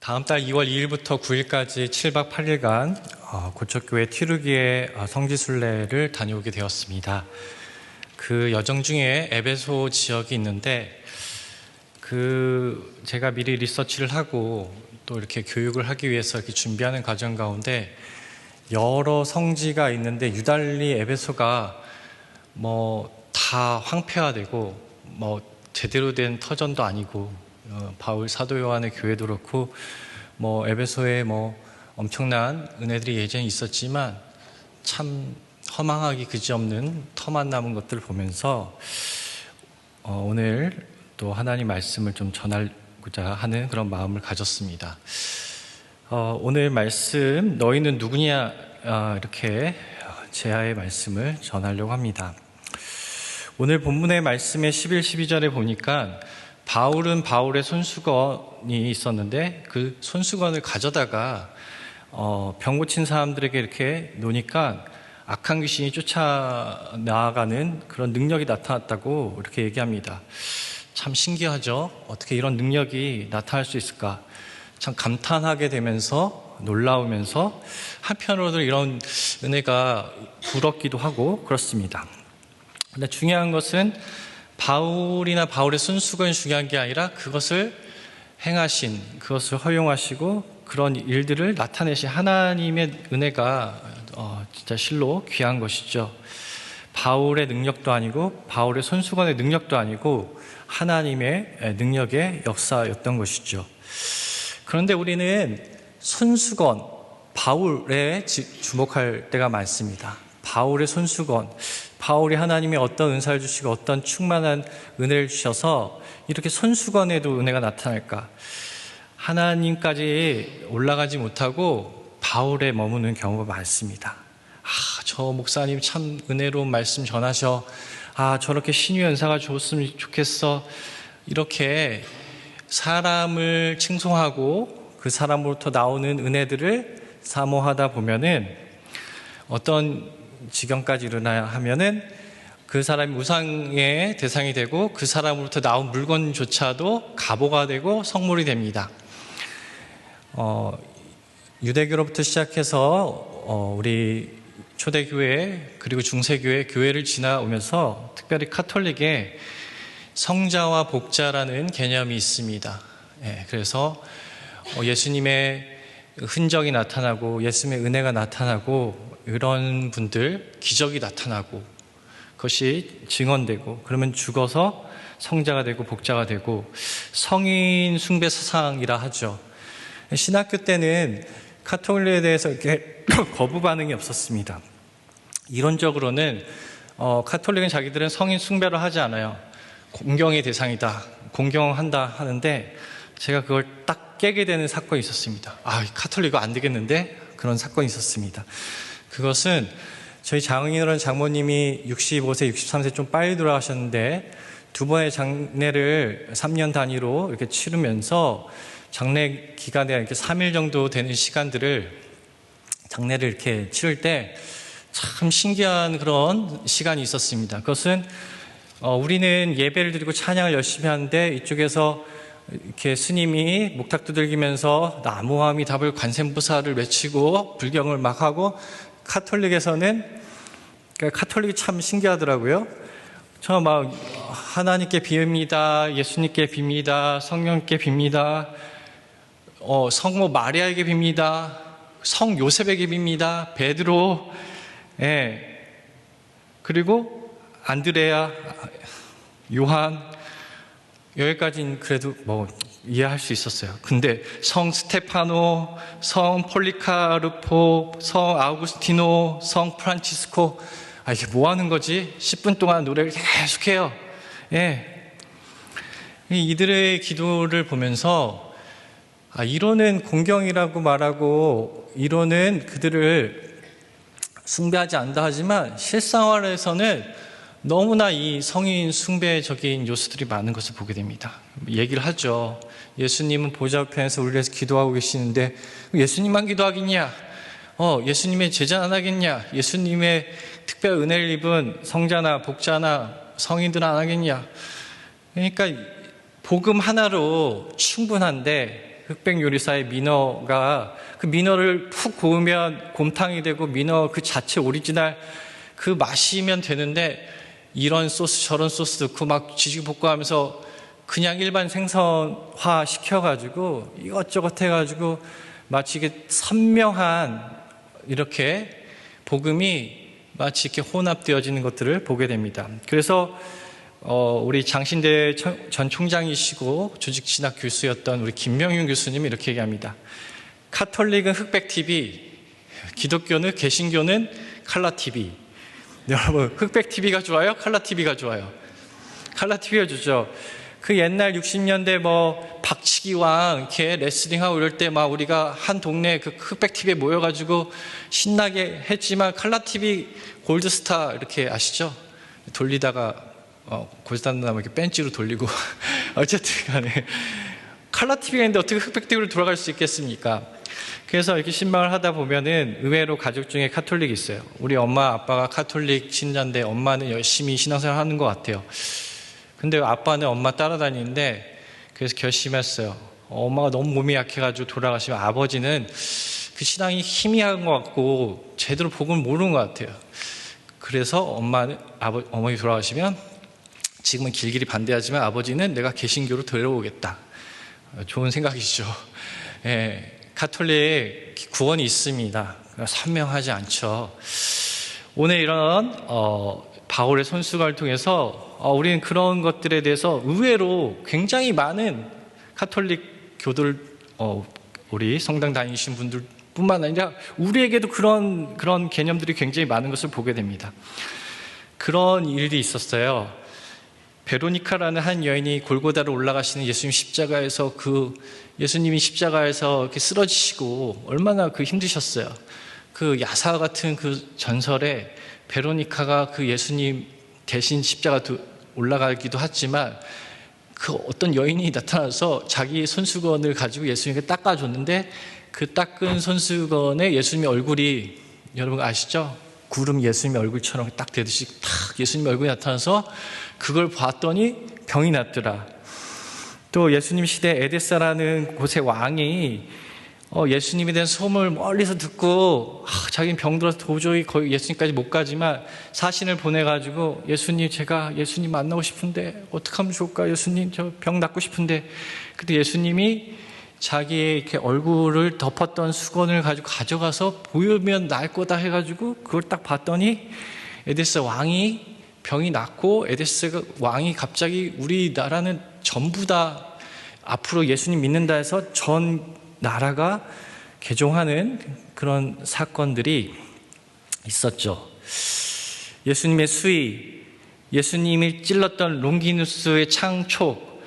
다음 달 2월 2일부터 9일까지 7박 8일간 고척교회 티루기의 성지순례를 다녀오게 되었습니다. 그 여정 중에 에베소 지역이 있는데 제가 미리 리서치를 하고 또 이렇게 교육을 하기 위해서 이렇게 준비하는 과정 가운데 여러 성지가 있는데 유달리 에베소가 다 황폐화되고 제대로 된 터전도 아니고 바울 사도 요한의 교회도 그렇고 에베소에 엄청난 은혜들이 예전에 있었지만 참 허망하기 그지없는 터만 남은 것들을 보면서 오늘 또 하나님 말씀을 좀 전하고자 하는 그런 마음을 가졌습니다. 오늘 말씀 너희는 누구냐 이렇게 제아의 말씀을 전하려고 합니다. 오늘 본문의 말씀의 11, 12절에 보니까 바울은 바울의 손수건이 있었는데 그 손수건을 가져다가 병 고친 사람들에게 이렇게 놓으니까 악한 귀신이 쫓아나가는 그런 능력이 나타났다고 이렇게 얘기합니다. 참 신기하죠? 어떻게 이런 능력이 나타날 수 있을까? 참 감탄하게 되면서 놀라우면서 한편으로도 이런 은혜가 부럽기도 하고 그렇습니다. 근데 중요한 것은 바울이나 바울의 손수건이 중요한 게 아니라 그것을 행하신, 그것을 허용하시고 그런 일들을 나타내신 하나님의 은혜가 진짜 실로 귀한 것이죠. 바울의 능력도 아니고 바울의 손수건의 능력도 아니고 하나님의 능력의 역사였던 것이죠. 그런데 우리는 손수건, 바울에 주목할 때가 많습니다. 바울의 손수건, 바울이 하나님의 어떤 은사를 주시고 어떤 충만한 은혜를 주셔서 이렇게 손수건에도 은혜가 나타날까? 하나님까지 올라가지 못하고 바울에 머무는 경우가 많습니다. 저 목사님 참 은혜로운 말씀 전하셔. 저렇게 신유의 은사가 좋았으면 좋겠어. 이렇게 사람을 칭송하고 그 사람으로부터 나오는 은혜들을 사모하다 보면은 어떤 지경까지 일어나야 하면은 그 사람이 우상의 대상이 되고 그 사람으로부터 나온 물건조차도 가보가 되고 성물이 됩니다. 유대교로부터 시작해서 우리 초대교회 그리고 중세교회 교회를 지나오면서 특별히 카톨릭에 성자와 복자라는 개념이 있습니다. 그래서 예수님의 흔적이 나타나고 예수님의 은혜가 나타나고 이런 분들 기적이 나타나고 그것이 증언되고 그러면 죽어서 성자가 되고 복자가 되고 성인 숭배 사상이라 하죠. 신학교 때는 카톨릭에 대해서 이렇게 거부 반응이 없었습니다. 이론적으로는 카톨릭은 자기들은 성인 숭배를 하지 않아요. 공경의 대상이다, 공경한다 하는데 제가 그걸 딱 깨게 되는 사건이 있었습니다. 카톨릭은 안 되겠는데? 그런 사건이 있었습니다. 그것은 저희 장인어른 장모님이 65세, 63세 좀 빨리 돌아가셨는데 두 번의 장례를 3년 단위로 이렇게 치르면서 장례 기간에 이렇게 3일 정도 되는 시간들을 장례를 이렇게 치를 때 참 신기한 그런 시간이 있었습니다. 그것은 우리는 예배를 드리고 찬양을 열심히 하는데 이쪽에서 이렇게 스님이 목탁 두들기면서 나무아미 답을 관세음보살을 외치고 불경을 막 하고 카톨릭이 참 신기하더라고요. 저 막 하나님께 빕니다, 예수님께 빕니다, 성령께 빕니다, 성모 마리아에게 빕니다, 성 요셉에게 빕니다, 베드로, 그리고 안드레아, 요한, 여기까지는 그래도 이해할 수 있었어요. 근데 성 스테파노, 성 폴리카르포, 성 아우구스티노, 성 프란치스코, 이게 뭐 하는 거지? 10분 동안 노래를 계속해요. 이들의 기도를 보면서 이론은 공경이라고 말하고 이론은 그들을 숭배하지 않는다 하지만 실생활에서는 너무나 이 성인 숭배적인 요소들이 많은 것을 보게 됩니다. 얘기를 하죠. 예수님은 보좌 우편에서 우리 위해서 기도하고 계시는데 예수님만 기도하겠냐? 예수님의 제자 안 하겠냐? 예수님의 특별 은혜를 입은 성자나 복자나 성인들은 안 하겠냐? 그러니까 복음 하나로 충분한데 흑백 요리사의 민어가 그 민어를 푹 구우면 곰탕이 되고 민어 그 자체 오리지널 그 맛이면 되는데 이런 소스 저런 소스 넣고 막 지지고 볶고 하면서 그냥 일반 생선화 시켜가지고 이것저것 해가지고 마치 이게 선명한 이렇게 복음이 마치 이렇게 혼합되어지는 것들을 보게 됩니다. 그래서 우리 장신대 전 총장이시고 조직신학 교수였던 우리 김명윤 교수님이 이렇게 얘기합니다. 카톨릭은 흑백 TV, 기독교는 개신교는 칼라 TV. 여러분, 흑백 TV가 좋아요? 칼라 TV가 좋아요? 칼라 TV가 좋죠. 그 옛날 60년대 뭐 박치기왕 이렇게 레슬링하고 이럴 때 막 우리가 한 동네 그 흑백 TV에 모여가지고 신나게 했지만 칼라 TV 골드스타 이렇게 아시죠? 돌리다가 골드스타 나면 이렇게 벤치로 돌리고 어쨌든 간에 칼라 TV가 있는데 어떻게 흑백 TV로 돌아갈 수 있겠습니까? 그래서 이렇게 신방을 하다 보면은 의외로 가족 중에 카톨릭이 있어요. 우리 엄마 아빠가 카톨릭 신자인데 엄마는 열심히 신앙생활 하는 것 같아요. 근데 아빠는 엄마 따라다니는데 그래서 결심했어요. 엄마가 너무 몸이 약해가지고 돌아가시면 아버지는 그 신앙이 희미한 것 같고 제대로 복음을 모르는 것 같아요. 그래서 어머니 돌아가시면 지금은 길길이 반대하지만 아버지는 내가 개신교로 데려오겠다. 좋은 생각이죠. 예, 가톨릭 구원이 있습니다. 선명하지 않죠. 오늘 이런 바울의 손수건을 통해서 우리는 그런 것들에 대해서 의외로 굉장히 많은 가톨릭 교들 우리 성당 다니신 분들 뿐만 아니라 우리에게도 그런 개념들이 굉장히 많은 것을 보게 됩니다. 그런 일이 있었어요. 베로니카라는 한 여인이 골고다로 올라가시는 예수님 십자가에서 예수님이 십자가에서 이렇게 쓰러지시고 얼마나 힘드셨어요. 그 야사 같은 그 전설에 베로니카가 그 예수님 대신 십자가 올라가기도 했지만 그 어떤 여인이 나타나서 자기 손수건을 가지고 예수님께 닦아줬는데 그 닦은 손수건에 예수님의 얼굴이 여러분 아시죠? 구름 예수님의 얼굴처럼 딱 되듯이 탁 예수님의 얼굴이 나타나서 그걸 봤더니 병이 났더라. 또 예수님 시대 에데사라는 곳의 왕이 예수님에 대한 소문을 멀리서 듣고 자기는 병들어서 도저히 거의 예수님까지 못 가지만 사신을 보내가지고 제가 예수님 만나고 싶은데 어떻게 하면 좋을까? 예수님 저 병 낫고 싶은데 그때 예수님이 자기의 이렇게 얼굴을 덮었던 수건을 가지고 가져가서 보이면 나을 거다 해가지고 그걸 딱 봤더니 에데스 왕이 병이 낫고 에데스 왕이 갑자기 우리나라는 전부 다 앞으로 예수님 믿는다 해서 전 나라가 개종하는 그런 사건들이 있었죠. 예수님의 수위, 예수님이 찔렀던 롱기누스의 창촉,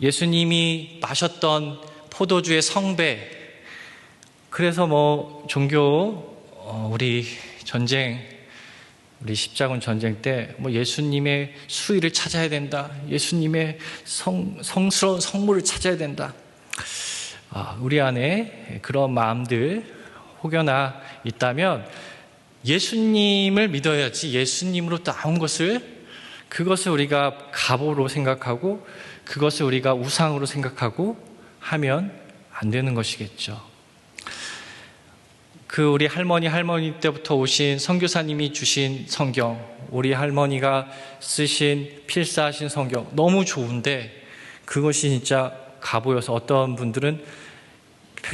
예수님이 마셨던 포도주의 성배. 그래서 우리 십자군 전쟁 때 예수님의 수위를 찾아야 된다. 예수님의 성스러운 성물을 찾아야 된다. 우리 안에 그런 마음들 혹여나 있다면 예수님을 믿어야지 예수님으로 나온 그것을 우리가 가보로 생각하고 그것을 우리가 우상으로 생각하고 하면 안 되는 것이겠죠. 우리 할머니 때부터 오신 선교사님이 주신 성경, 우리 할머니가 쓰신 필사하신 성경 너무 좋은데 그것이 진짜 가보여서 어떤 분들은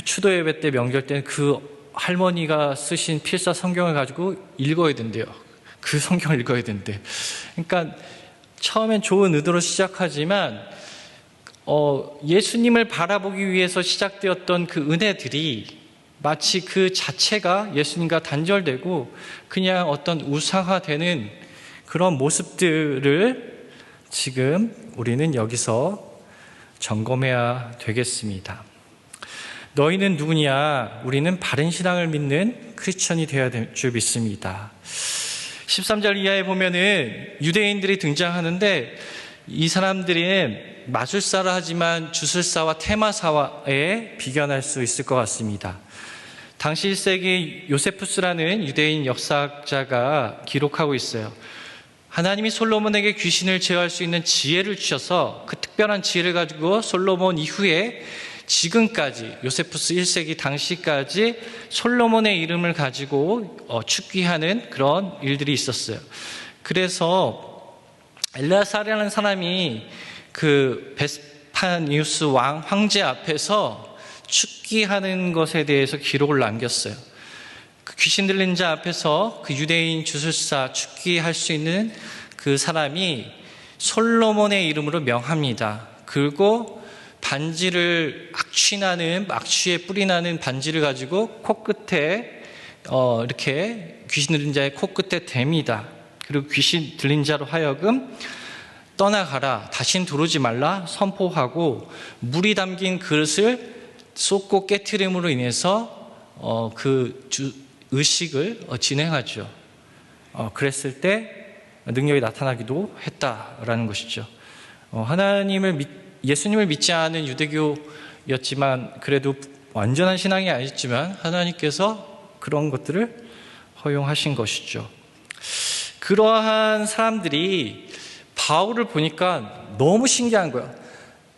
추도 예배 때 명절 때는 그 할머니가 쓰신 필사 성경을 가지고 읽어야 된대요. 그 성경을 읽어야 된대. 그러니까 처음엔 좋은 의도로 시작하지만 예수님을 바라보기 위해서 시작되었던 그 은혜들이 마치 그 자체가 예수님과 단절되고 그냥 어떤 우상화되는 그런 모습들을 지금 우리는 여기서 점검해야 되겠습니다. 너희는 누구냐? 우리는 바른 신앙을 믿는 크리스천이 되어야 될 줄 믿습니다. 13절 이하에 보면은 유대인들이 등장하는데 이 사람들은 마술사라 하지만 주술사와 테마사에 비견할 수 있을 것 같습니다. 당시 1세기 요세푸스라는 유대인 역사학자가 기록하고 있어요. 하나님이 솔로몬에게 귀신을 제어할 수 있는 지혜를 주셔서 그 특별한 지혜를 가지고 솔로몬 이후에 지금까지 요세푸스 1세기 당시까지 솔로몬의 이름을 가지고 축기하는 그런 일들이 있었어요. 그래서 엘라살이라는 사람이 그 베스파니우스 황제 앞에서 축기하는 것에 대해서 기록을 남겼어요. 그 귀신 들린 자 앞에서 그 유대인 주술사 축기할 수 있는 그 사람이 솔로몬의 이름으로 명합니다. 그리고 반지를 악취에 뿌리 나는 반지를 가지고 코끝에 이렇게 귀신 들린 자의 코끝에 댑니다. 그리고 귀신 들린 자로 하여금 떠나가라, 다신 들어오지 말라 선포하고 물이 담긴 그릇을 쏟고 깨트림으로 인해서 그 의식을 진행하죠. 그랬을 때 능력이 나타나기도 했다라는 것이죠. 예수님을 믿지 않은 유대교였지만 그래도 완전한 신앙이 아니었지만 하나님께서 그런 것들을 허용하신 것이죠. 그러한 사람들이 바울을 보니까 너무 신기한 거야.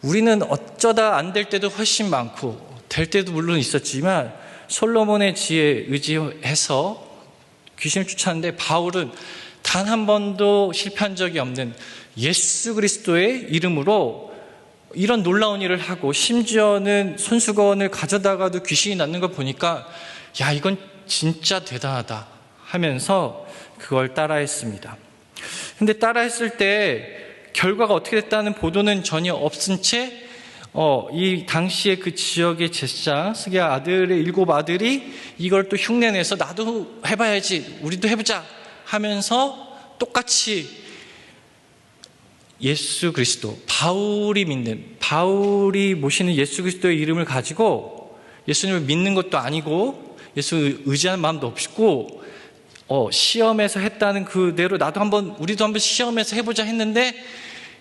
우리는 어쩌다 안 될 때도 훨씬 많고 될 때도 물론 있었지만 솔로몬의 지혜에 의지해서 귀신을 쫓았는데 바울은 단 한 번도 실패한 적이 없는 예수 그리스도의 이름으로 이런 놀라운 일을 하고 심지어는 손수건을 가져다가도 귀신이 낫는 걸 보니까 야, 이건 진짜 대단하다 하면서 그걸 따라했습니다. 근데 따라했을 때 결과가 어떻게 됐다는 보도는 전혀 없은 채 이 당시에 그 지역의 제사장 스게야 아들의 7 아들이 이걸 또 흉내내서 나도 해봐야지, 우리도 해보자 하면서 똑같이 예수 그리스도, 바울이 모시는 예수 그리스도의 이름을 가지고 예수님을 믿는 것도 아니고 예수 의지하는 마음도 없고 시험에서 했다는 그대로 우리도 한번 시험에서 해보자 했는데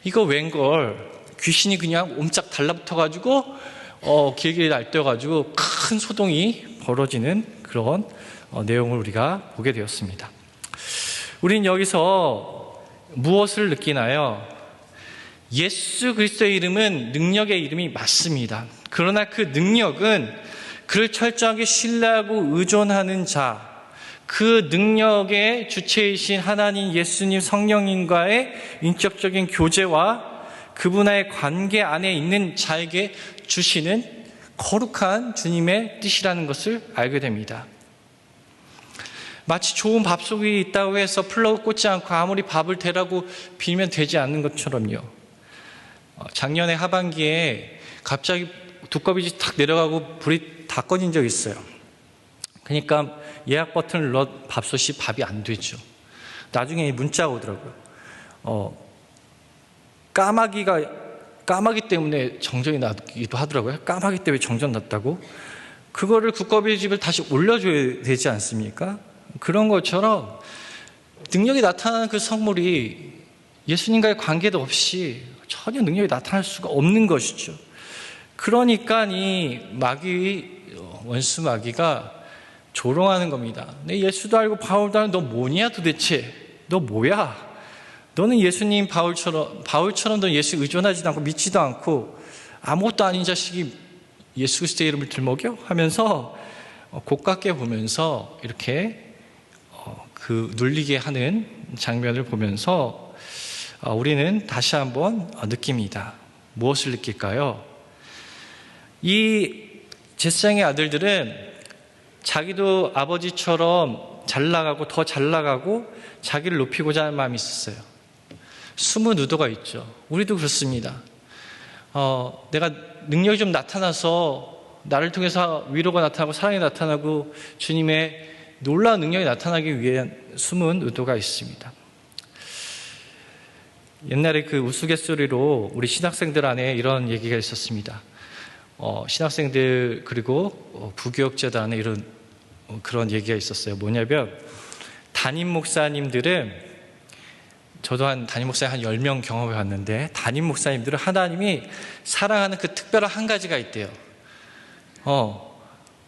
이거 웬걸 귀신이 그냥 옴짝 달라붙어가지고 길게 날뛰어가지고 큰 소동이 벌어지는 그런 내용을 우리가 보게 되었습니다. 우린 여기서 무엇을 느끼나요? 예수 그리스도의 이름은 능력의 이름이 맞습니다. 그러나 그 능력은 그를 철저하게 신뢰하고 의존하는 자, 그 능력의 주체이신 하나님 예수님 성령님과의 인격적인 교제와 그분과의 관계 안에 있는 자에게 주시는 거룩한 주님의 뜻이라는 것을 알게 됩니다. 마치 좋은 밥속이 있다고 해서 플러그 꽂지 않고 아무리 밥을 대라고 빌면 되지 않는 것처럼요. 작년에 하반기에 갑자기 두꺼비지 탁 내려가고 불이 다 꺼진 적이 있어요. 그러니까 예약 버튼을 눌러 밥솥이 밥이 안 되죠. 나중에 문자가 오더라고요. 까마귀 때문에 정전이 나기도 하더라고요. 까마귀 때문에 정전 났다고. 그거를 두꺼비 집을 다시 올려줘야 되지 않습니까? 그런 것처럼 능력이 나타나는 그 성물이 예수님과의 관계도 없이 전혀 능력이 나타날 수가 없는 것이죠. 그러니까 이 원수 마귀가 조롱하는 겁니다. 내 예수도 알고 바울도 알고 너 뭐냐 도대체? 너 뭐야? 너는 예수님 바울처럼 너 예수 의존하지도 않고 믿지도 않고 아무것도 아닌 자식이 예수 그리스도의 이름을 들먹여? 하면서 고깝게 보면서 이렇게 그 눌리게 하는 장면을 보면서 우리는 다시 한번 느낍니다. 무엇을 느낄까요? 이 제사장의 아들들은 자기도 아버지처럼 잘 나가고 더 잘 나가고 자기를 높이고자 하는 마음이 있었어요. 숨은 의도가 있죠. 우리도 그렇습니다. 내가 능력이 좀 나타나서 나를 통해서 위로가 나타나고 사랑이 나타나고 주님의 놀라운 능력이 나타나기 위한 숨은 의도가 있습니다. 옛날에 그 우스갯소리로 우리 신학생들 안에 이런 얘기가 있었습니다. 신학생들 그리고 부교육자들 안에 이런 그런 얘기가 있었어요. 뭐냐면 담임 목사님들은 저도 담임 목사님 한 10명 경험해 봤는데 담임 목사님들은 하나님이 사랑하는 그 특별한 한 가지가 있대요.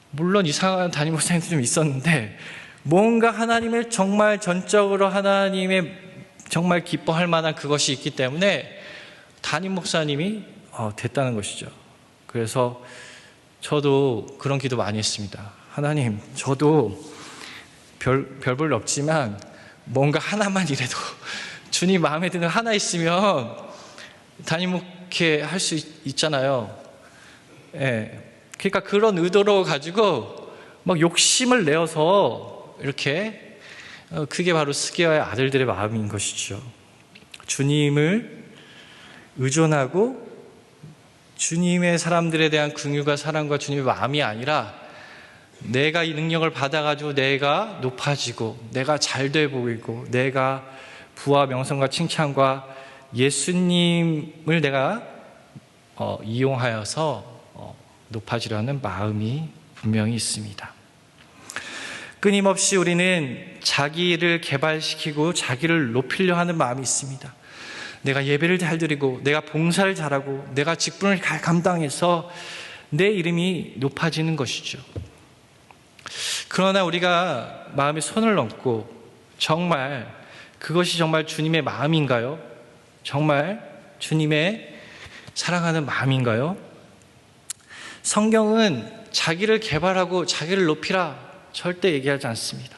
물론 이상한 담임 목사님도 좀 있었는데 뭔가 하나님을 정말 전적으로 하나님의 정말 기뻐할 만한 그것이 있기 때문에 담임 목사님이 됐다는 것이죠. 그래서 저도 그런 기도 많이 했습니다. 하나님, 저도 별 없지만 뭔가 하나만이라도 주님 마음에 드는 하나 있으면 담임 목회 할 수 있잖아요. 예. 그러니까 그런 의도로 가지고 막 욕심을 내어서 이렇게 그게 바로 스게와의 아들들의 마음인 것이죠. 주님을 의존하고 주님의 사람들에 대한 긍휼과 사랑과 주님의 마음이 아니라 내가 이 능력을 받아가지고 내가 높아지고 내가 잘돼 보이고 내가 부와 명성과 칭찬과 예수님을 내가 이용하여서 높아지려는 마음이 분명히 있습니다. 끊임없이 우리는 자기를 개발시키고 자기를 높이려 하는 마음이 있습니다. 내가 예배를 잘 드리고 내가 봉사를 잘하고 내가 직분을 잘 감당해서 내 이름이 높아지는 것이죠. 그러나 우리가 마음에 손을 얹고 정말 그것이 정말 주님의 마음인가요? 정말 주님의 사랑하는 마음인가요? 성경은 자기를 개발하고 자기를 높이라 절대 얘기하지 않습니다.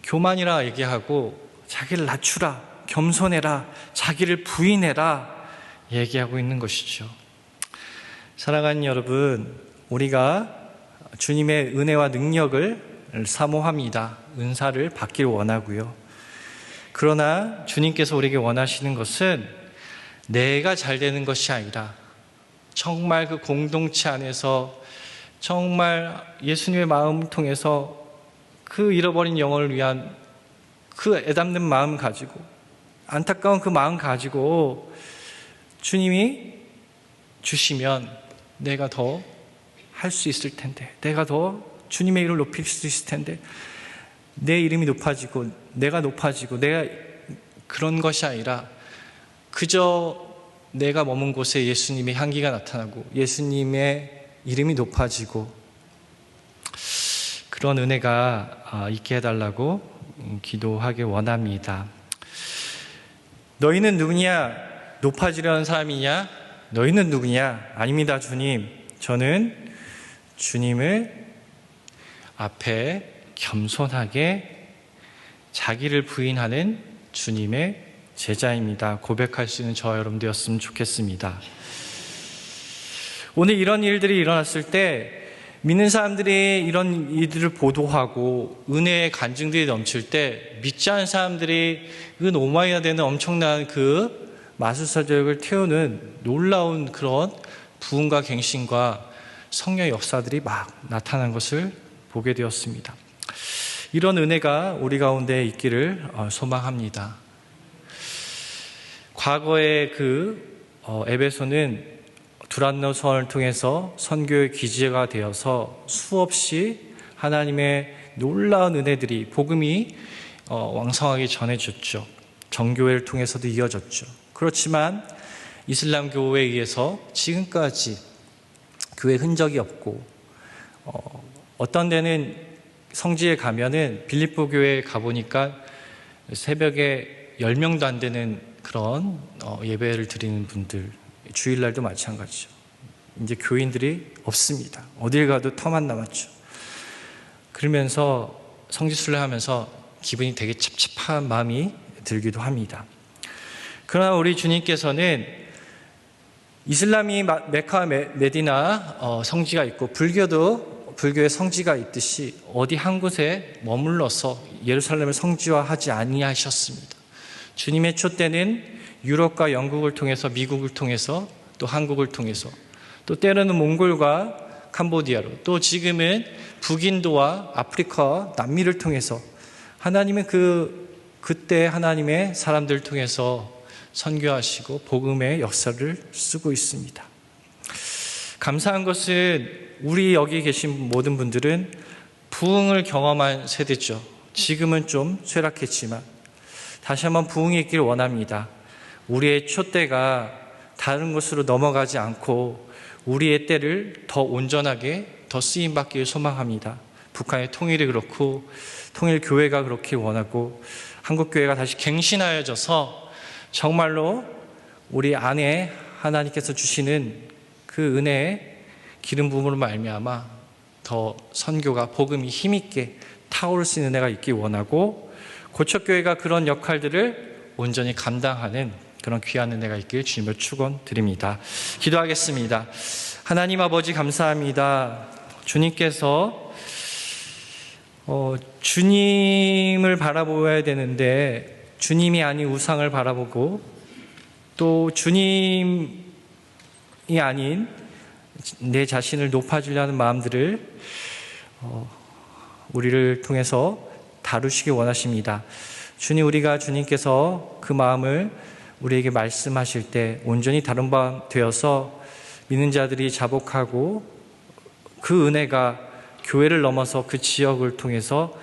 교만이라 얘기하고 자기를 낮추라, 겸손해라, 자기를 부인해라 얘기하고 있는 것이죠. 사랑하는 여러분, 우리가 주님의 은혜와 능력을 사모합니다. 은사를 받기를 원하고요. 그러나 주님께서 우리에게 원하시는 것은 내가 잘 되는 것이 아니라 정말 그 공동체 안에서 정말 예수님의 마음을 통해서 그 잃어버린 영혼을 위한 그 애담는 마음 가지고 안타까운 그 마음 가지고 주님이 주시면 내가 더 할 수 있을 텐데, 내가 더 주님의 이름을 높일 수 있을 텐데, 내 이름이 높아지고 내가 높아지고 내가 그런 것이 아니라 그저 내가 머문 곳에 예수님의 향기가 나타나고 예수님의 이름이 높아지고 그런 은혜가 있게 해달라고 기도하기 원합니다. 너희는 누구냐? 높아지려는 사람이냐? 너희는 누구냐? 아닙니다, 주님. 저는 주님을 앞에 겸손하게 자기를 부인하는 주님의 제자입니다. 고백할 수 있는 저와 여러분 되었으면 좋겠습니다. 오늘 이런 일들이 일어났을 때 믿는 사람들이 이런 일들을 보도하고 은혜의 간증들이 넘칠 때 믿지 않은 사람들이 은 오마이나 되는 엄청난 그 마술사적을 태우는 놀라운 그런 부흥과 갱신과 성령의 역사들이 막 나타난 것을 보게 되었습니다. 이런 은혜가 우리 가운데 있기를 소망합니다. 과거에 에베소는 두란노 선을 통해서 선교의 기지가 되어서 수없이 하나님의 놀라운 은혜들이 복음이 왕성하게 전해졌죠. 정교회를 통해서도 이어졌죠. 그렇지만 이슬람 교회에 의해서 지금까지 교회 흔적이 없고 어떤 데는 성지에 가면은 빌립보 교회에 가보니까 새벽에 10명도 안 되는 그런 예배를 드리는 분들, 주일날도 마찬가지죠. 이제 교인들이 없습니다. 어딜 가도 터만 남았죠. 그러면서 성지순례 하면서 기분이 되게 찹찹한 마음이 들기도 합니다. 그러나 우리 주님께서는 이슬람이 메카와 메디나 성지가 있고 불교의 성지가 있듯이 어디 한 곳에 머물러서 예루살렘을 성지화하지 아니하셨습니다. 주님의 촛대는 유럽과 영국을 통해서 미국을 통해서 또 한국을 통해서 또 때로는 몽골과 캄보디아로 또 지금은 북인도와 아프리카와 남미를 통해서 하나님은 그때 하나님의 사람들을 통해서 선교하시고 복음의 역사를 쓰고 있습니다. 감사한 것은 우리 여기 계신 모든 분들은 부흥을 경험한 세대죠. 지금은 좀 쇠락했지만 다시 한번 부흥이 있기를 원합니다. 우리의 촛대가 다른 곳으로 넘어가지 않고 우리의 때를 더 온전하게 더 쓰임받기를 소망합니다. 북한의 통일이 그렇고 통일교회가 그렇게 원하고 한국교회가 다시 갱신하여져서 정말로 우리 안에 하나님께서 주시는 그 은혜의 기름 부음으로 말미암아 더 선교가 복음이 힘있게 타오를 수 있는 은혜가 있기 원하고, 고척교회가 그런 역할들을 온전히 감당하는 그런 귀한 은혜가 있길 주님을 축원드립니다. 기도하겠습니다. 하나님 아버지 감사합니다. 주님께서 주님을 바라보아야 되는데 주님이 아닌 우상을 바라보고, 또 주님이 아닌 내 자신을 높아지려는 마음들을 우리를 통해서 다루시기 원하십니다. 주님, 우리가 주님께서 그 마음을 우리에게 말씀하실 때 온전히 다른 바 되어서 믿는 자들이 자복하고, 그 은혜가 교회를 넘어서 그 지역을 통해서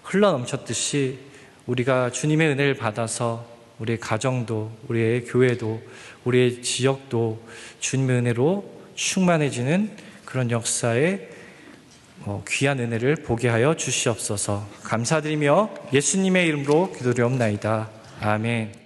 흘러넘쳤듯이 우리가 주님의 은혜를 받아서 우리의 가정도, 우리의 교회도, 우리의 지역도 주님의 은혜로 충만해지는 그런 역사의 귀한 은혜를 보게 하여 주시옵소서. 감사드리며 예수님의 이름으로 기도드리옵나이다. 아멘.